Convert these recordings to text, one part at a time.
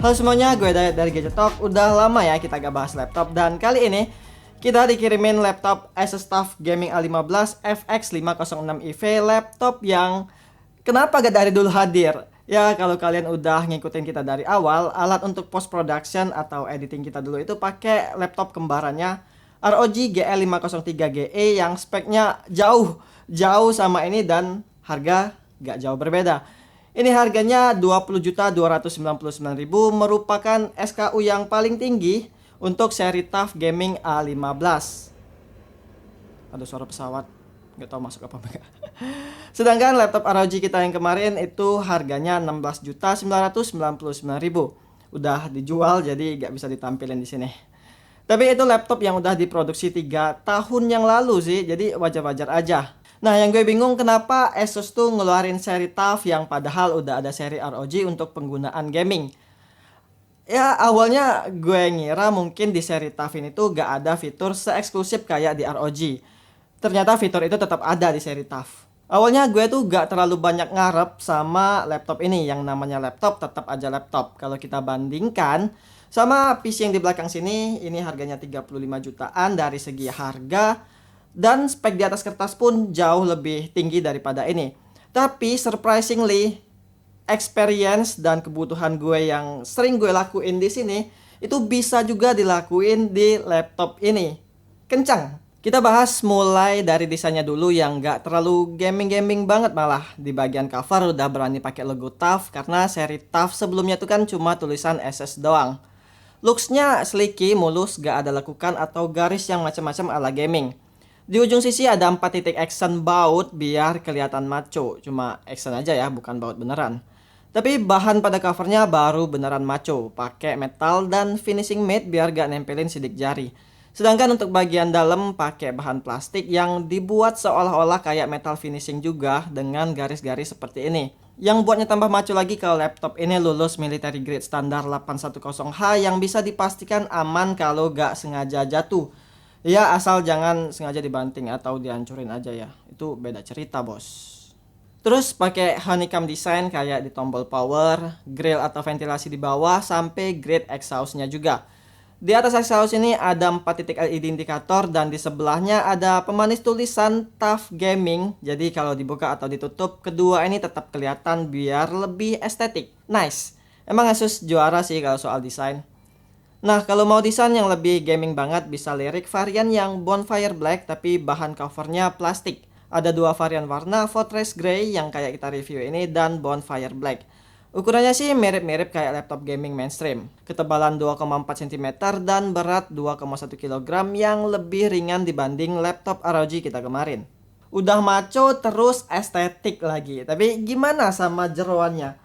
Halo semuanya, gue Dayat dari Gadget Talk. Udah lama ya kita gak bahas laptop, dan kali ini kita dikirimin laptop Asus TUF Gaming A15 FX506EV. Laptop yang kenapa gak dari dulu hadir? Ya kalau kalian udah ngikutin kita dari awal, alat untuk post production atau editing kita dulu itu pakai laptop kembarannya ROG GL503GE yang speknya jauh sama ini, dan harga gak jauh berbeda. Ini harganya 20.299.000, merupakan SKU yang paling tinggi untuk seri TUF Gaming A15. Ada suara pesawat, nggak tahu masuk apa enggak. Sedangkan laptop ROG kita yang kemarin itu harganya 16.999.000. Udah dijual jadi nggak bisa ditampilin di sini. Tapi itu laptop yang udah diproduksi 3 tahun yang lalu sih, jadi wajar-wajar aja. Nah, yang gue bingung kenapa Asus tuh ngeluarin seri TUF yang padahal udah ada seri ROG untuk penggunaan gaming. Ya, awalnya gue ngira mungkin di seri TUF ini tuh gak ada fitur se-eksklusif kayak di ROG. Ternyata fitur itu tetap ada di seri TUF. Awalnya gue tuh gak terlalu banyak ngarep sama laptop ini. Yang namanya laptop tetap aja laptop. Kalau kita bandingkan sama PC yang di belakang sini, ini harganya 35 jutaan dari segi harga. Dan spek di atas kertas pun jauh lebih tinggi daripada ini. Tapi surprisingly, experience dan kebutuhan gue yang sering gue lakuin di sini itu bisa juga dilakuin di laptop ini. Kencang. Kita bahas mulai dari desainnya dulu yang gak terlalu gaming-gaming banget malah. Di bagian cover udah berani pakai logo TUF karena seri TUF sebelumnya itu kan cuma tulisan SS doang. Looksnya sleeky, mulus, gak ada lekukan atau garis yang macam-macam ala gaming. Di ujung sisi ada 4 titik action baut biar kelihatan maco. Cuma action aja ya, bukan baut beneran. Tapi bahan pada covernya baru beneran maco. Pakai metal dan finishing matte biar gak nempelin sidik jari. Sedangkan untuk bagian dalam pakai bahan plastik yang dibuat seolah-olah kayak metal finishing juga dengan garis-garis seperti ini. Yang buatnya tambah maco lagi kalau laptop ini lulus military grade standar 810H yang bisa dipastikan aman kalau gak sengaja jatuh. Ya, asal jangan sengaja dibanting atau dihancurin aja ya. Itu beda cerita, bos. Terus pakai honeycomb design kayak di tombol power, grill atau ventilasi di bawah, sampai grade exhaustnya juga. Di atas exhaust ini ada 4 titik LED indikator dan di sebelahnya ada pemanis tulisan TUF Gaming. Jadi kalau dibuka atau ditutup, kedua ini tetap kelihatan biar lebih estetik. Nice. Emang Asus juara sih kalau soal desain. Nah, kalau mau desain yang lebih gaming banget bisa lirik varian yang Bonfire Black tapi bahan covernya plastik. Ada 2 varian warna, Fortress Grey yang kayak kita review ini dan Bonfire Black. Ukurannya sih mirip-mirip kayak laptop gaming mainstream. Ketebalan 2,4 cm dan berat 2,1 kg yang lebih ringan dibanding laptop ROG kita kemarin. Udah maco terus estetik lagi. Tapi gimana sama jeroannya?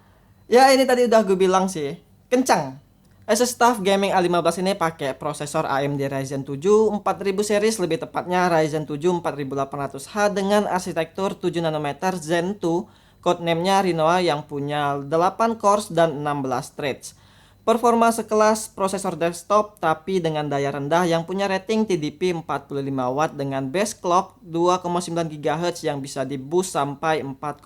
Ya ini tadi udah gue bilang sih, kencang. Asus TUF Gaming A15 ini pakai prosesor AMD Ryzen 7 4000 series, lebih tepatnya Ryzen 7 4800H dengan arsitektur 7 nanometer Zen 2, codename-nya Rinoa yang punya 8 cores dan 16 threads. Performa sekelas prosesor desktop tapi dengan daya rendah yang punya rating TDP 45 watt dengan base clock 2,9 GHz yang bisa di boost sampai 4,2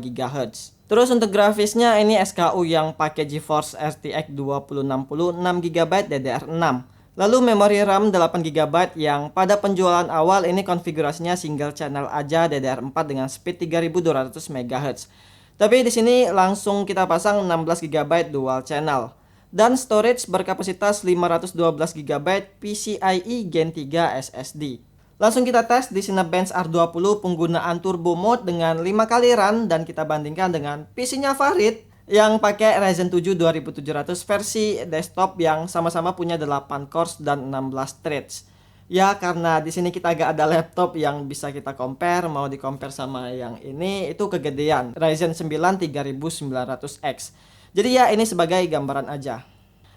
GHz. Terus untuk grafisnya ini SKU yang pakai GeForce RTX 2060 6GB DDR6. Lalu memori RAM 8GB yang pada penjualan awal ini konfigurasinya single channel aja DDR4 dengan speed 3200 MHz. Tapi di sini langsung kita pasang 16GB dual channel. Dan storage berkapasitas 512GB PCIe Gen 3 SSD. Langsung kita tes di Cinebench R20 penggunaan turbo mode dengan 5 kali run dan kita bandingkan dengan PC-nya Farid yang pakai Ryzen 7 2700 versi desktop yang sama-sama punya 8 cores dan 16 threads. Ya karena di sini kita gak ada laptop yang bisa kita compare, mau di compare sama yang ini itu kegedean Ryzen 9 3900X. Jadi ya ini sebagai gambaran aja.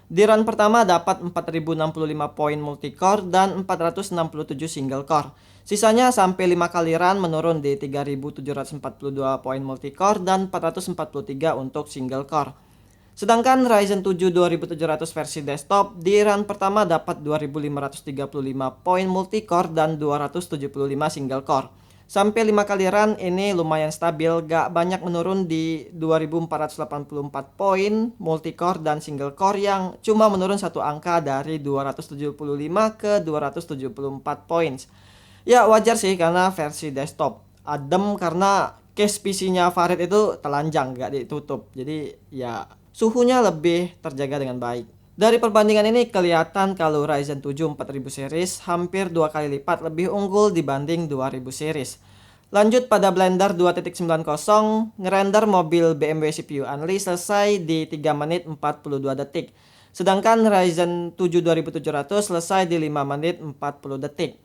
Di run pertama dapat 4065 poin multicore dan 467 single core. Sisanya sampai 5 kali run menurun di 3742 poin multicore dan 443 untuk single core. Sedangkan Ryzen 7 2700 versi desktop di run pertama dapat 2535 poin multicore dan 275 single core. Sampai 5 kali run ini lumayan stabil, gak banyak menurun di 2484 poin multicore dan single core yang cuma menurun satu angka dari 275 ke 274 poin. Ya wajar sih karena versi desktop. Adem karena case PC-nya Farid itu telanjang, gak ditutup. Jadi ya suhunya lebih terjaga dengan baik. Dari perbandingan ini kelihatan kalau Ryzen 7 4000 series hampir 2 kali lipat lebih unggul dibanding 2000 series. Lanjut pada Blender 2.90, ngerender mobil BMW CPU Unli selesai di 3 menit 42 detik. Sedangkan Ryzen 7 2700 selesai di 5 menit 40 detik.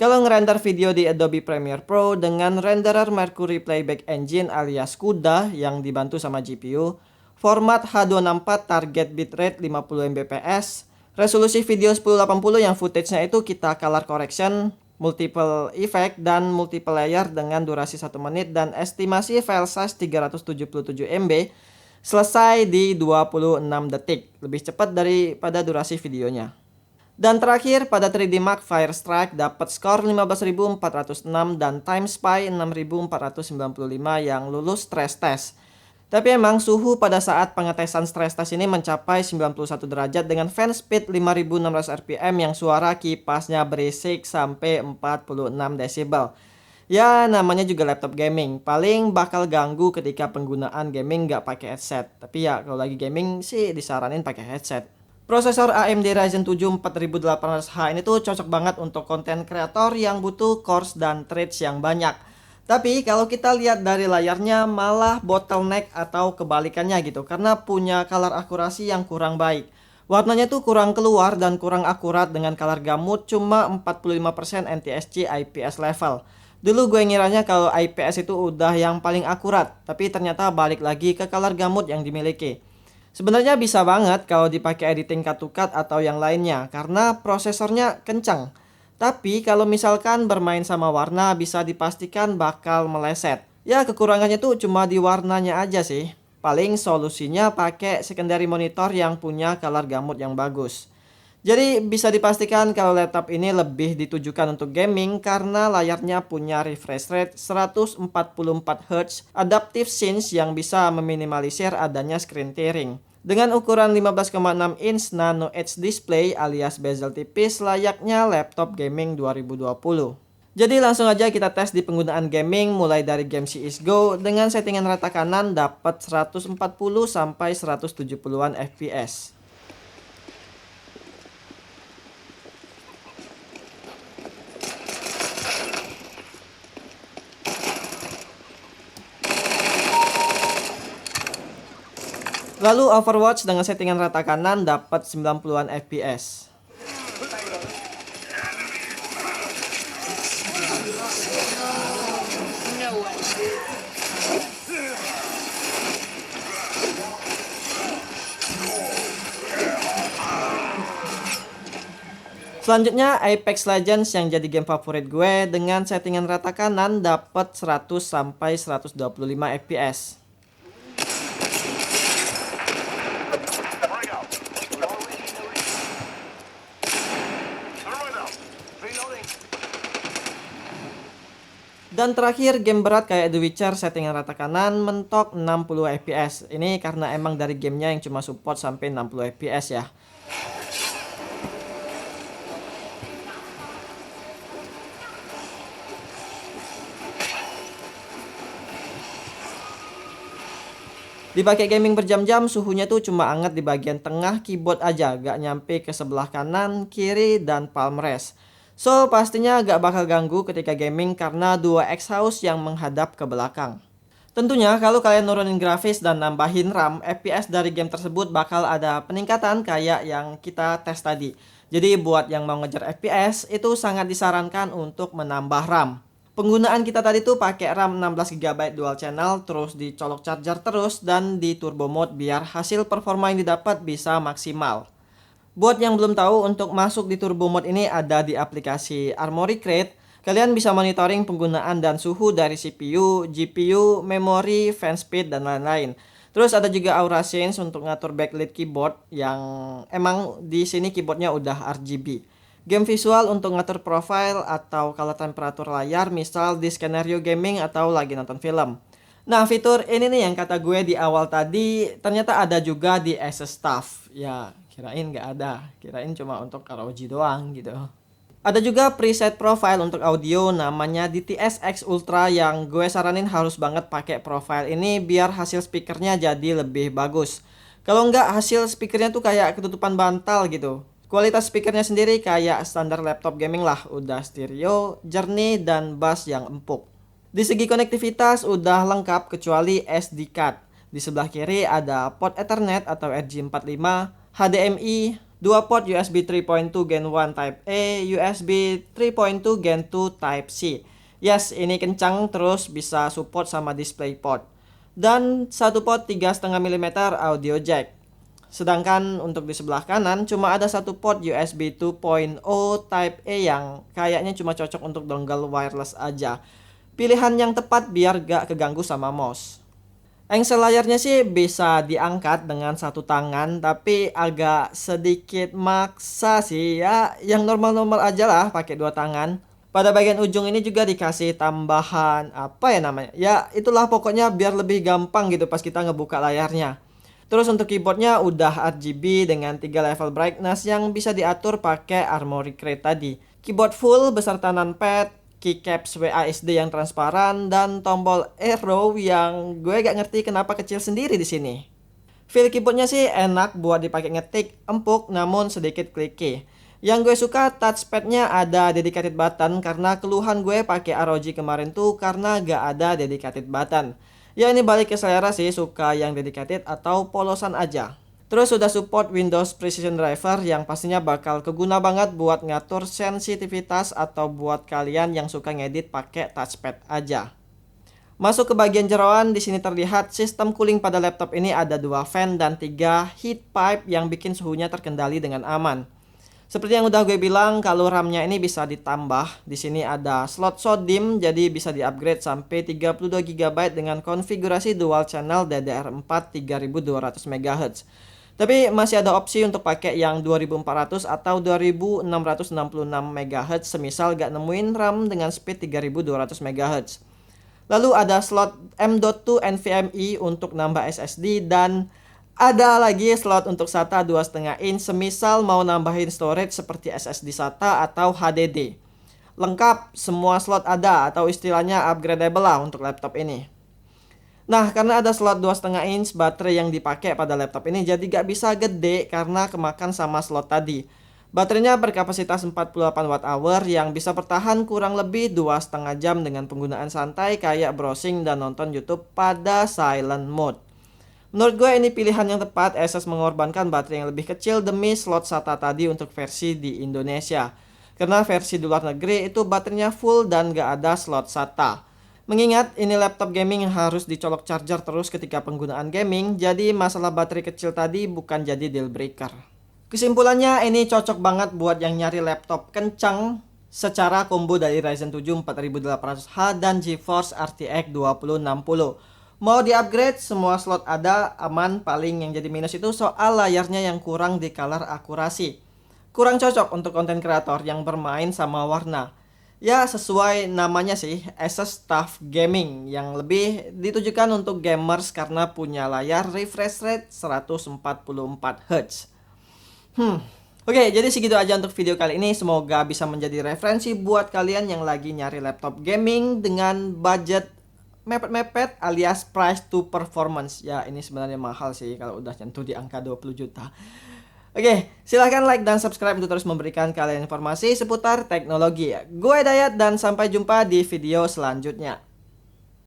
Kalau ngerender video di Adobe Premiere Pro dengan renderer Mercury Playback Engine alias CUDA yang dibantu sama GPU, format H264 target bitrate 50 Mbps, resolusi video 1080 yang footage-nya itu kita color correction, multiple effect dan multiple layer dengan durasi 1 menit dan estimasi file size 377 MB, selesai di 26 detik, lebih cepat daripada durasi videonya. Dan terakhir pada 3D Mark Firestrike dapat skor 15.406 dan time spy 6.495 yang lulus stress test. Tapi emang suhu pada saat pengetesan stress test ini mencapai 91 derajat dengan fan speed 5600 rpm yang suara kipasnya berisik sampai 46 desibel. Ya namanya juga laptop gaming, paling bakal ganggu ketika penggunaan gaming nggak pakai headset. Tapi ya kalau lagi gaming sih disaranin pakai headset. Prosesor AMD Ryzen 7 4800H ini tuh cocok banget untuk konten kreator yang butuh cores dan threads yang banyak. Tapi kalau kita lihat dari layarnya malah bottleneck atau kebalikannya gitu, karena punya color akurasi yang kurang baik. Warnanya tuh kurang keluar dan kurang akurat dengan color gamut, cuma 45% NTSC IPS level. Dulu gue ngiranya kalau IPS itu udah yang paling akurat, tapi ternyata balik lagi ke color gamut yang dimiliki. Sebenarnya bisa banget kalau dipakai editing cut to cut atau yang lainnya karena prosesornya kencang. Tapi kalau misalkan bermain sama warna bisa dipastikan bakal meleset. Ya kekurangannya tuh cuma di warnanya aja sih. Paling solusinya pakai secondary monitor yang punya color gamut yang bagus. Jadi bisa dipastikan kalau laptop ini lebih ditujukan untuk gaming karena layarnya punya refresh rate 144 Hz adaptive sync yang bisa meminimalisir adanya screen tearing. Dengan ukuran 15,6 inch Nano Edge display alias bezel tipis layaknya laptop gaming 2020. Jadi langsung aja kita tes di penggunaan gaming mulai dari game CSGO dengan settingan rata kanan dapat 140 sampai 170-an FPS. Lalu Overwatch dengan settingan rata kanan dapat 90-an FPS. Selanjutnya Apex Legends yang jadi game favorit gue dengan settingan rata kanan dapat 100 sampai 125 FPS. Dan terakhir game berat kayak The Witcher settingan rata kanan mentok 60 fps. Ini karena emang dari gamenya yang cuma support sampai 60 fps ya. Dipakai gaming berjam-jam suhunya tuh cuma hangat di bagian tengah keyboard aja, gak nyampe ke sebelah kanan, kiri, dan palm rest. So pastinya gak bakal ganggu ketika gaming karena dua exhaust yang menghadap ke belakang. Tentunya kalau kalian nurunin grafis dan nambahin RAM, FPS dari game tersebut bakal ada peningkatan kayak yang kita tes tadi. Jadi buat yang mau ngejar FPS itu sangat disarankan untuk menambah RAM. Penggunaan kita tadi tuh pakai RAM 16GB dual channel, terus dicolok charger terus dan di turbo mode biar hasil performa yang didapat bisa maksimal. Buat yang belum tahu, untuk masuk di turbo mode ini ada di aplikasi Armoury Crate. Kalian bisa monitoring penggunaan dan suhu dari CPU, GPU, memori, fan speed, dan lain-lain. Terus ada juga Aura Sense untuk ngatur backlit keyboard yang emang di sini keyboardnya udah RGB. game visual untuk ngatur profile atau color temperatur layar, misal di skenario gaming atau lagi nonton film. Nah, fitur ini nih yang kata gue di awal tadi ternyata ada juga di Asus Staff. Ya, kirain nggak ada. Kirain cuma untuk ROG doang gitu. Ada juga preset profile untuk audio namanya DTS X Ultra yang gue saranin harus banget pakai profile ini biar hasil speakernya jadi lebih bagus. Kalau nggak hasil speakernya tuh kayak ketutupan bantal gitu. Kualitas speakernya sendiri kayak standar laptop gaming lah, udah stereo, jernih, dan bass yang empuk. Di segi konektivitas udah lengkap kecuali SD card. Di sebelah kiri ada port Ethernet atau RJ45, HDMI, 2 port USB 3.2 Gen 1 Type A, USB 3.2 Gen 2 Type C. Yes, ini kencang terus bisa support sama DisplayPort. Dan 1 port 3,5 mm audio jack. Sedangkan untuk di sebelah kanan cuma ada 1 port USB 2.0 Type A yang kayaknya cuma cocok untuk dongle wireless aja. Pilihan yang tepat biar gak keganggu sama mouse. Engsel layarnya sih bisa diangkat dengan satu tangan, tapi agak sedikit maksa sih ya, yang normal-normal aja lah pakai dua tangan. Pada bagian ujung ini juga dikasih tambahan apa ya namanya? Ya itulah pokoknya biar lebih gampang gitu pas kita ngebuka layarnya. Terus untuk keyboardnya udah RGB dengan 3 level brightness yang bisa diatur pakai Armoury Crate tadi. Keyboard full beserta numpad, keycaps WASD yang transparan, dan tombol arrow yang gue gak ngerti kenapa kecil sendiri di sini. Feel keyboardnya sih enak buat dipakai ngetik, empuk namun sedikit clicky. Yang gue suka touchpadnya ada dedicated button karena keluhan gue pakai ROG kemarin tuh karena gak ada dedicated button. Ya ini balik ke selera sih, suka yang dedicated atau polosan aja. Terus sudah support Windows Precision Driver yang pastinya bakal keguna banget buat ngatur sensitivitas atau buat kalian yang suka ngedit pakai touchpad aja. Masuk ke bagian jeroan, di sini terlihat sistem cooling pada laptop ini ada 2 fan dan 3 heat pipe yang bikin suhunya terkendali dengan aman. Seperti yang udah gue bilang, kalau RAM-nya ini bisa ditambah. Di sini ada slot SODIMM, jadi bisa di-upgrade sampai 32 GB dengan konfigurasi dual channel DDR4 3200 MHz. Tapi masih ada opsi untuk pakai yang 2400 atau 2666 MHz semisal gak nemuin RAM dengan speed 3200 MHz. Lalu ada slot M.2 NVMe untuk nambah SSD dan ada lagi slot untuk SATA 2,5 inch semisal mau nambahin storage seperti SSD SATA atau HDD. Lengkap, semua slot ada atau istilahnya upgradable lah untuk laptop ini. Nah, karena ada slot 2,5 inch baterai yang dipakai pada laptop ini jadi gak bisa gede karena kemakan sama slot tadi. Baterainya berkapasitas 48 Wh yang bisa bertahan kurang lebih 2,5 jam dengan penggunaan santai kayak browsing dan nonton YouTube pada silent mode. Menurut gue ini pilihan yang tepat. Asus mengorbankan baterai yang lebih kecil demi slot SATA tadi untuk versi di Indonesia. Karena versi di luar negeri itu baterainya full dan gak ada slot SATA. Mengingat ini laptop gaming yang harus dicolok charger terus ketika penggunaan gaming, jadi masalah baterai kecil tadi bukan jadi deal breaker. Kesimpulannya ini cocok banget buat yang nyari laptop kencang secara combo dari Ryzen 7 4800H dan GeForce RTX 2060. Mau di-upgrade semua slot ada, aman. Paling yang jadi minus itu soal layarnya yang kurang di color akurasi. Kurang cocok untuk konten kreator yang bermain sama warna. Ya sesuai namanya sih, Asus Staff Gaming yang lebih ditujukan untuk gamers karena punya layar refresh rate 144Hz. Oke, jadi segitu aja untuk video kali ini. Semoga bisa menjadi referensi buat kalian yang lagi nyari laptop gaming dengan budget mepet-mepet alias price to performance. Ya ini sebenarnya mahal sih kalau udah nyentuh di angka 20 juta. Oke, silahkan like dan subscribe untuk terus memberikan kalian informasi seputar teknologi. Gue Dayat dan sampai jumpa di video selanjutnya.